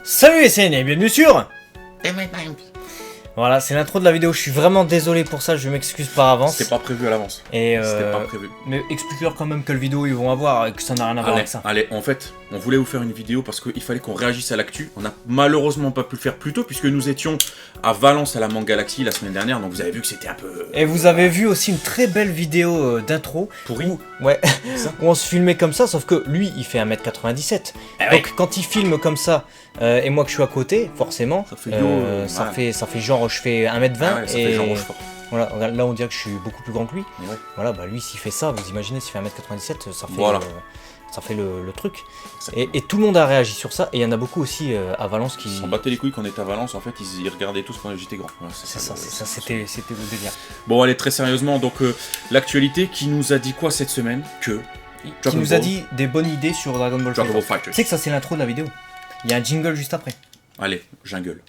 Salut les CN et bienvenue sur... Voilà, c'est l'intro de la vidéo, je suis vraiment désolé pour ça, je m'excuse par avance. C'était pas prévu à l'avance. C'était pas prévu. Mais explique-leur quand même quelle vidéo ils vont avoir et que ça n'a rien à voir avec ça. Allez, en fait, on voulait vous faire une vidéo parce qu'il fallait qu'on réagisse à l'actu. On a malheureusement pas pu le faire plus tôt puisque nous étions à Valence à la Manga Galaxy la semaine dernière, donc vous avez vu que c'était un peu... Et vous avez vu aussi une très belle vidéo d'intro. Pourri. Ouais, où on se filmait comme ça, sauf que lui, il fait 1m97. Ah donc quand il filme comme ça, et moi que je suis à côté, forcément, ça fait genre je fais 1m20. Ah ouais, ça fait genre Rochefort. Voilà, là on dirait que je suis beaucoup plus grand que lui. Ouais. Voilà, bah lui s'il fait ça, vous imaginez s'il fait 1m97, ça fait, voilà. Ça fait le truc. Et tout le monde a réagi sur ça, et il y en a beaucoup aussi à Valence qui... Ils s'en battaient les couilles quand on était à Valence, en fait, ils regardaient tous quand j'étais grand. Ouais, c'était le délire. Bon, allez, très sérieusement, donc l'actualité qui nous a dit quoi cette semaine Qui nous a dit des bonnes idées sur Dragon Ball Fighter. Tu sais que ça c'est l'intro de la vidéo. Il y a un jingle juste après. Allez, jungle.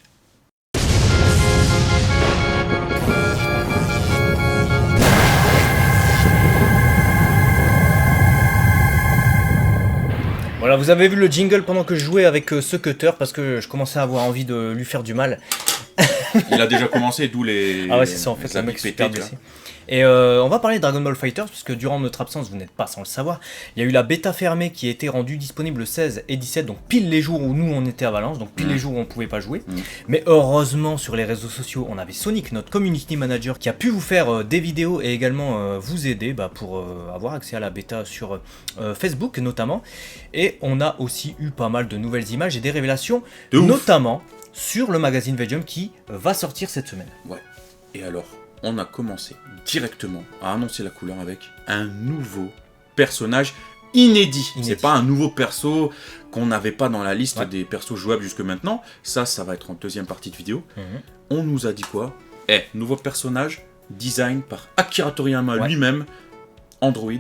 Voilà, vous avez vu le jingle pendant que je jouais avec ce cutter parce que je commençais à avoir envie de lui faire du mal. Il a déjà commencé, d'où les... Ah ouais, c'est ça en fait, le mec super aussi. Et on va parler de Dragon Ball Fighters, puisque durant notre absence, vous n'êtes pas sans le savoir, il y a eu la bêta fermée qui a été rendue disponible le 16 et 17, donc pile les jours où nous on était à Valence, donc pile les jours où on pouvait pas jouer. Mais heureusement, sur les réseaux sociaux, on avait Sonic, notre community manager, qui a pu vous faire des vidéos et également vous aider pour avoir accès à la bêta sur Facebook notamment. Et on a aussi eu pas mal de nouvelles images et des révélations, notamment sur le magazine Vegem qui va sortir cette semaine. Ouais, et alors on a commencé directement à annoncer la couleur avec un nouveau personnage inédit. C'est pas un nouveau perso qu'on n'avait pas dans la liste des persos jouables jusque maintenant. Ça va être en deuxième partie de vidéo. On nous a dit quoi? Nouveau personnage, design par Akira Toriyama lui-même, Android,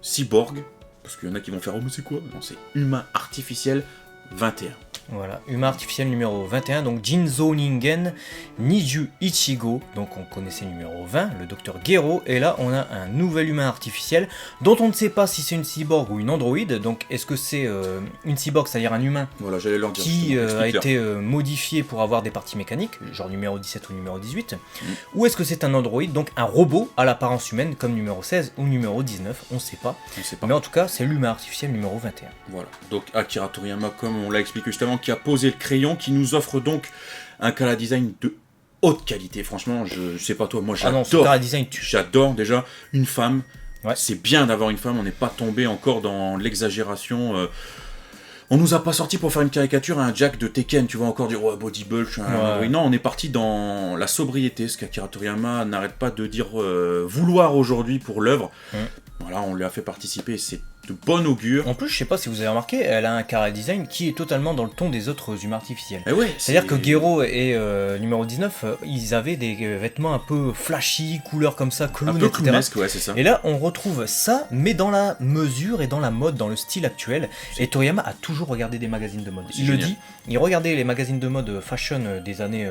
cyborg, parce qu'il y en a qui vont faire « Oh mais c'est quoi ?» Non, c'est humain artificiel 21. Voilà, humain artificiel numéro 21, donc Jinzo Ningen Niju Ichigo, donc on connaissait numéro 20, le docteur Gero, et là on a un nouvel humain artificiel, dont on ne sait pas si c'est une cyborg ou une androïde, donc est-ce que c'est une cyborg, c'est-à-dire un humain qui a été modifié pour avoir des parties mécaniques, genre numéro 17 ou numéro 18, ou est-ce que c'est un androïde, donc un robot à l'apparence humaine, comme numéro 16 ou numéro 19, on ne sait pas, mais en tout cas c'est l'humain artificiel numéro 21. Voilà, donc Akira Toriyama, comme on l'a expliqué justement, qui a posé le crayon, qui nous offre donc un Kara design de haute qualité. Franchement, je sais pas toi, moi j'adore déjà une femme. C'est bien d'avoir une femme, on n'est pas tombé encore dans l'exagération. On nous a pas sorti pour faire une caricature à un Jack de Tekken, tu vois, encore dire oh, body bulge. Non, on est parti dans la sobriété, ce qu'Akira Toriyama n'arrête pas de dire vouloir aujourd'hui pour l'œuvre. Voilà, on lui a fait participer, c'est de bon augure. En plus, je sais pas si vous avez remarqué, elle a un Kara design qui est totalement dans le ton des autres humains artificiels. C'est-à-dire que Gero et numéro 19, ils avaient des vêtements un peu flashy, couleurs comme ça, clown, etc. Clownesque, ouais, c'est ça. Et là, on retrouve ça, mais dans la mesure et dans la mode, dans le style actuel. Et Toriyama a toujours regardé des magazines de mode. Il le dit, il regardait les magazines de mode fashion des années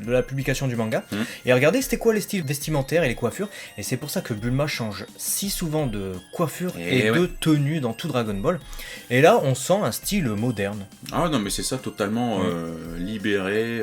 de la publication du manga. Et regardez c'était quoi les styles vestimentaires et les coiffures. Et c'est pour ça que Bulma change si souvent de coiffure et de tenue dans tout Dragon Ball. Et là, on sent un style moderne. Ah non, mais c'est ça, totalement libéré,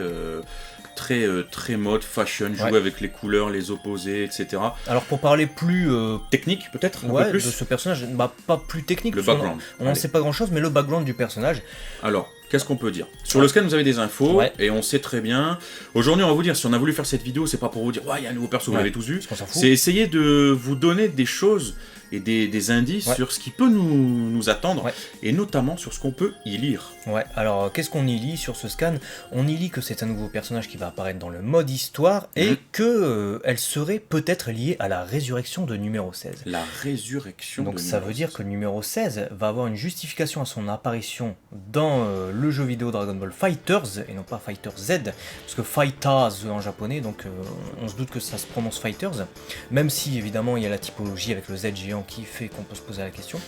très mode, fashion, jouer avec les couleurs, les opposés, etc. Alors pour parler plus technique, peut-être un peu plus de ce personnage, pas plus technique, le background. On n'en sait pas grand-chose, mais le background du personnage. Alors, qu'est-ce qu'on peut dire? Sur le scan, vous avez des infos, et on sait très bien. Aujourd'hui, on va vous dire, si on a voulu faire cette vidéo, c'est pas pour vous dire, il y a un nouveau perso, vous l'avez tous vu. C'est essayer de vous donner des choses et des indices sur ce qui peut nous attendre, et notamment sur ce qu'on peut y lire. Ouais, alors qu'est-ce qu'on y lit sur ce scan? On y lit que c'est un nouveau personnage qui va apparaître dans le mode histoire, et que elle serait peut-être liée à la résurrection de numéro 16. La résurrection donc ça veut dire que le numéro 16 va avoir une justification à son apparition dans le jeu vidéo Dragon Ball Fighters, et non pas Fighter Z, parce que Fighters en japonais, donc on se doute que ça se prononce Fighters, même si évidemment il y a la typologie avec le Z géant qui fait qu'on peut se poser la question.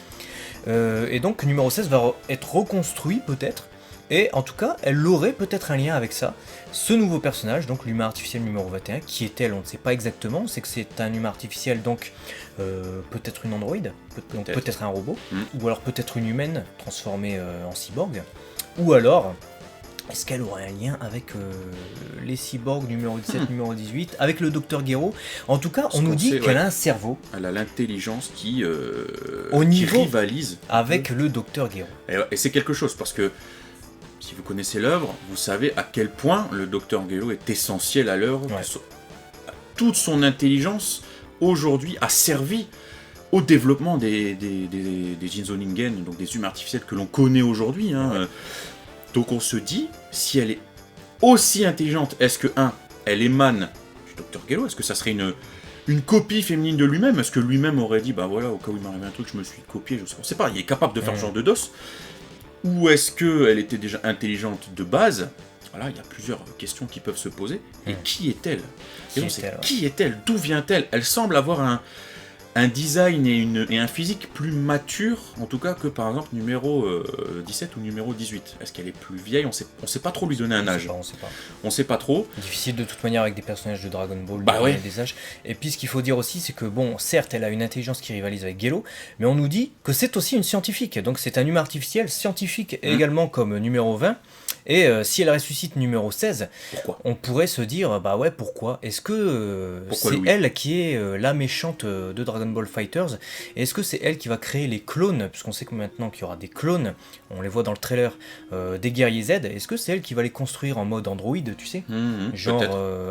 Et donc numéro 16 va être reconstruit peut-être, et en tout cas elle aurait peut-être un lien avec ça, ce nouveau personnage, donc l'humain artificiel numéro 21, qui est-elle, on ne sait pas exactement, on sait que c'est un humain artificiel, donc peut-être une androïde, peut-être un robot, ou alors peut-être une humaine transformée en cyborg, ou alors est-ce qu'elle aurait un lien avec les cyborgs numéro 17, numéro 18, avec le Dr Gero? En tout cas, on nous dit qu'elle a un cerveau. Elle a l'intelligence qui rivalise avec le Dr Gero. Et c'est quelque chose, parce que si vous connaissez l'œuvre, vous savez à quel point le Dr Gero est essentiel à l'œuvre. Toute son intelligence, aujourd'hui, a servi au développement des Jinzoningen, donc des humains artificiels que l'on connaît aujourd'hui. Donc on se dit, si elle est aussi intelligente, est-ce que, elle émane du Dr Gero? Est-ce que ça serait une copie féminine de lui-même? Est-ce que lui-même aurait dit, bah voilà, au cas où il m'arrive un truc, je me suis copié, je sais pas. On sait pas, il est capable de faire ce genre de dos. Ou est-ce qu'elle était déjà intelligente de base? Voilà, il y a plusieurs questions qui peuvent se poser. Et qui est-elle? Qui est-elle? D'où vient-elle? Elle semble avoir un design et un physique plus mature, en tout cas que par exemple numéro 17 ou numéro 18. Est-ce qu'elle est plus vieille? On sait pas trop lui donner un âge. On sait pas trop. Difficile de toute manière avec des personnages de Dragon Ball, des âges. Et puis ce qu'il faut dire aussi, c'est que bon, certes, elle a une intelligence qui rivalise avec Gelo, mais on nous dit que c'est aussi une scientifique. Donc c'est un humain artificiel scientifique également comme numéro 20. Et si elle ressuscite numéro 16, on pourrait se dire, bah ouais, pourquoi? Est-ce que c'est elle qui est la méchante de Dragon Ball Fighters? Et est-ce que c'est elle qui va créer les clones? Puisqu'on sait que maintenant qu'il y aura des clones, on les voit dans le trailer, des guerriers Z. Est-ce que c'est elle qui va les construire en mode Android, tu sais? Genre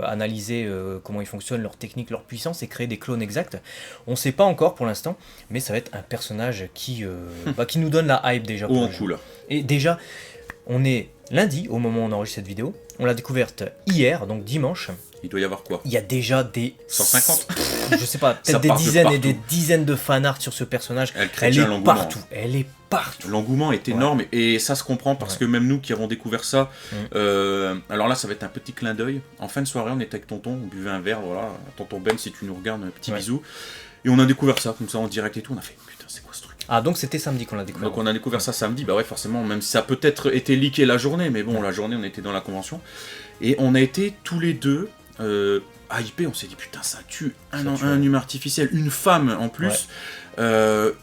analyser comment ils fonctionnent, leur technique, leur puissance et créer des clones exacts. On sait pas encore pour l'instant, mais ça va être un personnage qui nous donne la hype déjà. Ou en couleur. Et déjà, on est lundi, au moment où on enregistre cette vidéo. On l'a découverte hier, donc dimanche. Il doit y avoir quoi? Il y a déjà des... 150 je sais pas, peut-être des dizaines et des dizaines de fanarts sur ce personnage. Elle est partout. Elle est partout. L'engouement est énorme et ça se comprend parce que même nous qui avons découvert ça, alors là ça va être un petit clin d'œil. En fin de soirée, on était avec tonton, on buvait un verre, voilà. Tonton Ben, si tu nous regardes, un petit bisou. Et on a découvert ça, comme ça en direct et tout. On a fait, putain, c'est quoi ce truc? Ah, donc c'était samedi qu'on l'a découvert. Donc on a découvert ça samedi, bah ouais, forcément, même si ça a peut-être été leaké la journée, mais bon, la journée on était dans la convention. Et on a été tous les deux hypés, on s'est dit putain, ça tue un humain artificiel, une femme en plus,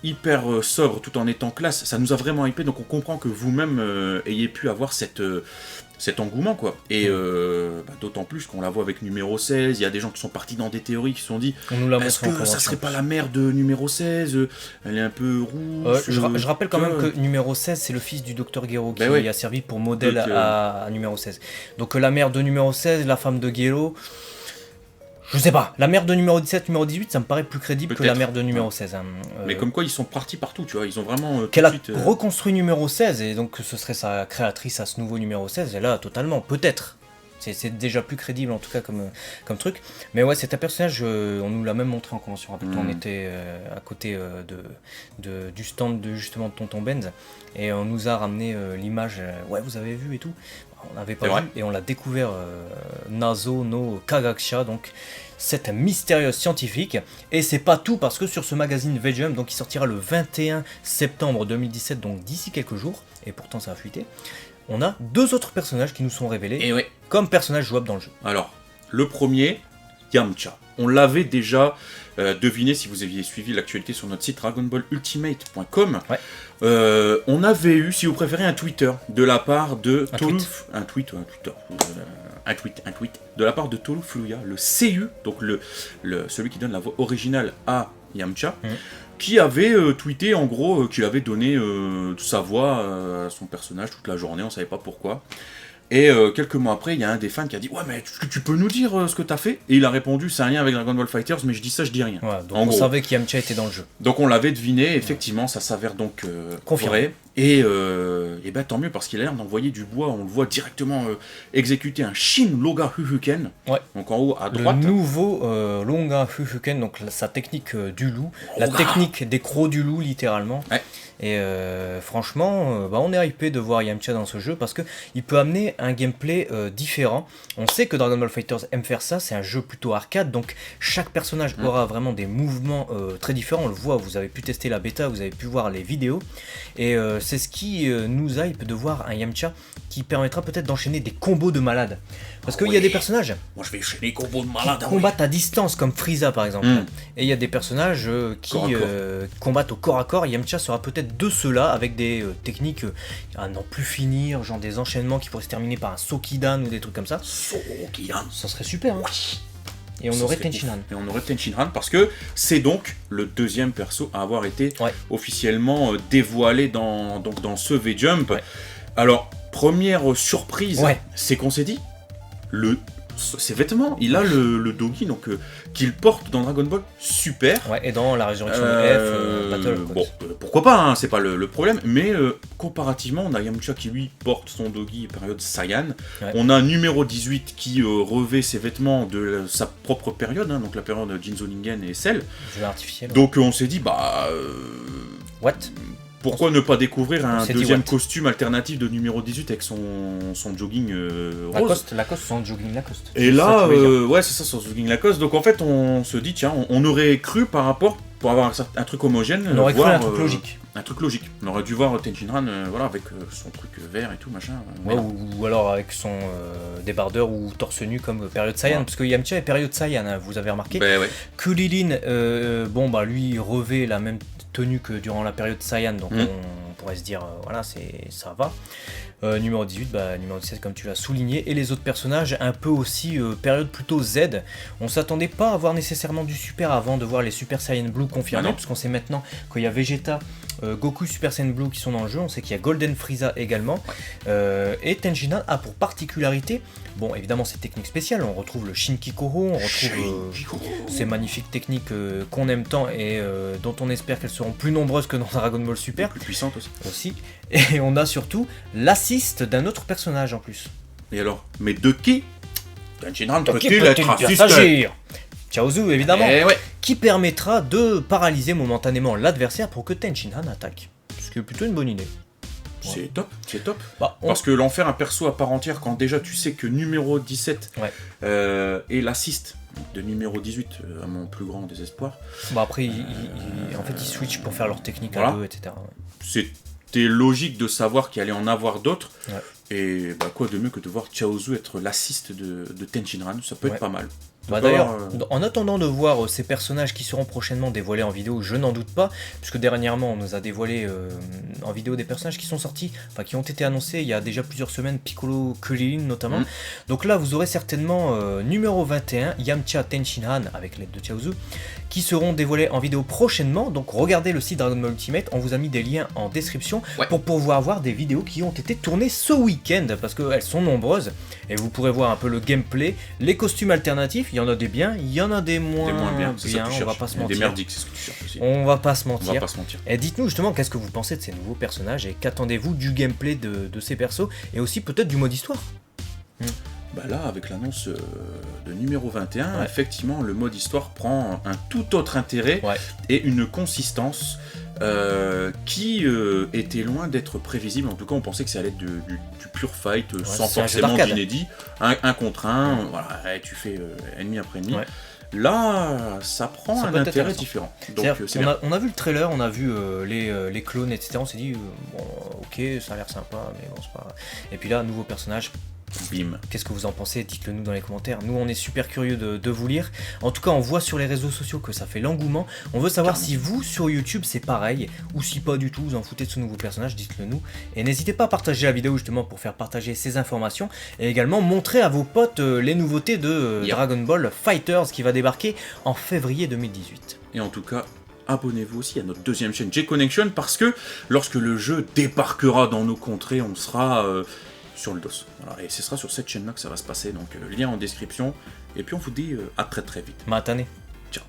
hyper sobre tout en étant classe. Ça nous a vraiment hypés, donc on comprend que vous-même ayez pu avoir cet engouement, quoi. Et d'autant plus qu'on la voit avec numéro 16, il y a des gens qui sont partis dans des théories qui se sont dit, est-ce que ça serait pas la mère de numéro 16? Elle est un peu rouge. Je rappelle quand même que numéro 16, c'est le fils du Dr Gero qui a servi pour modèle à numéro 16. Donc la mère de numéro 16, la femme de Gero... Je sais pas, la mère de numéro 17, numéro 18, ça me paraît plus crédible que la mère de numéro 16. Mais comme quoi, ils sont partis partout, tu vois, ils ont vraiment... Qu'elle a reconstruit numéro 16, et donc ce serait sa créatrice à ce nouveau numéro 16, et là, totalement, peut-être. C'est déjà plus crédible, en tout cas, comme truc. Mais ouais, c'est un personnage, on nous l'a même montré en convention. On était à côté du stand justement de Tonton Benz, et on nous a ramené l'image, ouais, vous avez vu et tout. On n'avait pas vu, et on l'a découvert Nazo no Kagaksha, donc cette mystérieuse scientifique. Et c'est pas tout, parce que sur ce magazine V-Jump, donc qui sortira le 21 septembre 2017, donc d'ici quelques jours, et pourtant ça a fuité, on a deux autres personnages qui nous sont révélés comme personnages jouables dans le jeu. Alors, le premier, Yamcha. On l'avait déjà deviné si vous aviez suivi l'actualité sur notre site dragonballultimate.com. On avait eu, si vous préférez, un Twitter de la part de un tweet de la part de Toru Furuya, le Seiyu, donc celui qui donne la voix originale à Yamcha, qui avait tweeté en gros qu'il avait donné sa voix à son personnage toute la journée, on savait pas pourquoi. Et quelques mois après, il y a un des fans qui a dit « Ouais, mais tu peux nous dire ce que t'as fait ?» Et il a répondu « C'est un lien avec Dragon Ball Fighters, mais je dis ça, je dis rien. » Donc on savait qu'Yamcha était dans le jeu. Donc on l'avait deviné, effectivement, ça s'avère donc confirmé. Et ben tant mieux, parce qu'il a l'air d'envoyer du bois, on le voit directement exécuter un Shin Loga Huhuken, donc en haut à droite. Le nouveau Loga Huhuken, donc sa technique du loup, la technique des crocs du loup, littéralement. Et franchement, on est hypé de voir Yamcha dans ce jeu parce qu'il peut amener un gameplay différent. On sait que Dragon Ball Fighters aime faire ça, c'est un jeu plutôt arcade, donc chaque personnage aura vraiment des mouvements très différents. On le voit, vous avez pu tester la bêta, vous avez pu voir les vidéos. Et c'est ce qui nous hype de voir un Yamcha qui permettra peut-être d'enchaîner des combos de malades. Parce qu'il y a des personnages moi je vais enchaîner les combos de malades qui combattent à distance, comme Frieza par exemple. Et il y a des personnages qui combattent au corps à corps. Yamcha sera peut-être de ceux-là, avec des techniques à n'en plus finir, genre des enchaînements qui pourraient se terminer par un Sokidan ou des trucs comme ça. Sokidan, ça serait super, hein. Et on aurait Tenshinhan. Et on aurait Tenshinhan parce que c'est donc le deuxième perso à avoir été officiellement dévoilé dans ce V-Jump. Alors, première surprise, c'est qu'on s'est dit, ses vêtements, il a le Dogi donc qu'il porte dans Dragon Ball Super. Et dans la résurrection F, Battle. Bon, pourquoi pas, hein, c'est pas le problème, mais comparativement, on a Yamcha qui lui porte son Dogi période Saiyan. On a numéro 18 qui revêt ses vêtements de sa propre période, hein, donc la période Jinzo Ningen et Cell. Jeu artificiel. Donc on s'est dit, what? Pourquoi ne pas découvrir un deuxième costume alternatif de numéro 18 avec son jogging rose Lacoste, son jogging Lacoste. Et là, c'est ça, son jogging Lacoste. Donc en fait, on se dit, tiens, on aurait cru par rapport, pour avoir un truc homogène, on aurait cru un truc logique. Un truc logique. On aurait dû voir Tenshinhan avec son truc vert et tout, machin. Ou alors avec son débardeur ou torse nu comme période Saiyan. Parce que Yamcha est période Saiyan, hein, vous avez remarqué. Kulilin, lui, revêt la même tenue que durant la période Saiyan, donc on pourrait se dire, ça va. Numéro 18, numéro 17 comme tu l'as souligné, et les autres personnages un peu aussi période plutôt Z. On s'attendait pas à voir nécessairement du Super avant de voir les Super Saiyan Blue confirmés, puisqu'on sait maintenant qu'il y a Vegeta, Goku Super Saiyan Blue qui sont dans le jeu, on sait qu'il y a Golden Frieza également, et Tenshinhan a pour particularité, évidemment c'est technique spéciale, on retrouve le Shinkikoro, on retrouve ces magnifiques techniques qu'on aime tant et dont on espère qu'elles seront plus nombreuses que dans Dragon Ball Super. Plus puissantes aussi. Et on a surtout l'assist d'un autre personnage en plus. Et alors, mais de qui Tenshinhan peut-il être assist? Chaozu évidemment, qui permettra de paralyser momentanément l'adversaire pour que Tenshinhan attaque. Ce qui est plutôt une bonne idée. C'est top. Parce que l'en faire un perso à part entière, quand déjà tu sais que numéro 17 est l'assist de numéro 18, à mon plus grand désespoir. Après, ils switchent pour faire leur technique à deux, etc. C'était logique de savoir qu'il allait en avoir d'autres. Et quoi de mieux que de voir Chaozu être l'assist de Tenshinhan, ça peut être pas mal. D'ailleurs, en attendant de voir ces personnages qui seront prochainement dévoilés en vidéo, je n'en doute pas, puisque dernièrement on nous a dévoilé en vidéo des personnages qui sont sortis, qui ont été annoncés il y a déjà plusieurs semaines, Piccolo, Krillin notamment. Donc là vous aurez certainement numéro 21, Yamcha, Tenshinhan avec l'aide de Chaozu, qui seront dévoilés en vidéo prochainement. Donc regardez le site Dragon Ball Ultimate, on vous a mis des liens en description pour pouvoir voir des vidéos qui ont été tournées ce week-end, parce qu'elles sont nombreuses, et vous pourrez voir un peu le gameplay, les costumes alternatifs. Il y en a des biens, il y en a des moins bien, on va pas se mentir. Des merdiques, c'est ce que tu cherches aussi. On va pas se mentir. Et dites-nous justement qu'est-ce que vous pensez de ces nouveaux personnages et qu'attendez-vous du gameplay de ces persos et aussi peut-être du mode histoire. Là, avec l'annonce de numéro 21, effectivement, le mode histoire prend un tout autre intérêt et une consistance qui était loin d'être prévisible. En tout cas, on pensait que ça allait être du pur fight, sans forcément d'inédit. Un contre un, tu fais ennemi après ennemi. Là, ça prend un intérêt différent. Donc, on a vu le trailer, on a vu les clones, etc. On s'est dit, ok, ça a l'air sympa, mais bon, c'est pas... Et puis là, nouveau personnage. Bim. Qu'est-ce que vous en pensez? Dites-le nous dans les commentaires. Nous, on est super curieux de vous lire. En tout cas, on voit sur les réseaux sociaux que ça fait l'engouement. On veut savoir si vous, sur YouTube, c'est pareil, ou si pas du tout, vous en foutez de ce nouveau personnage, dites-le nous. Et n'hésitez pas à partager la vidéo justement pour faire partager ces informations. Et également, montrer à vos potes les nouveautés de Dragon Ball FighterZ qui va débarquer en février 2018. Et en tout cas, abonnez-vous aussi à notre deuxième chaîne J-Connection, parce que lorsque le jeu débarquera dans nos contrées, on sera... sur le dos. Et ce sera sur cette chaîne-là que ça va se passer, donc lien en description. Et puis on vous dit à très très vite. Matane. Ciao.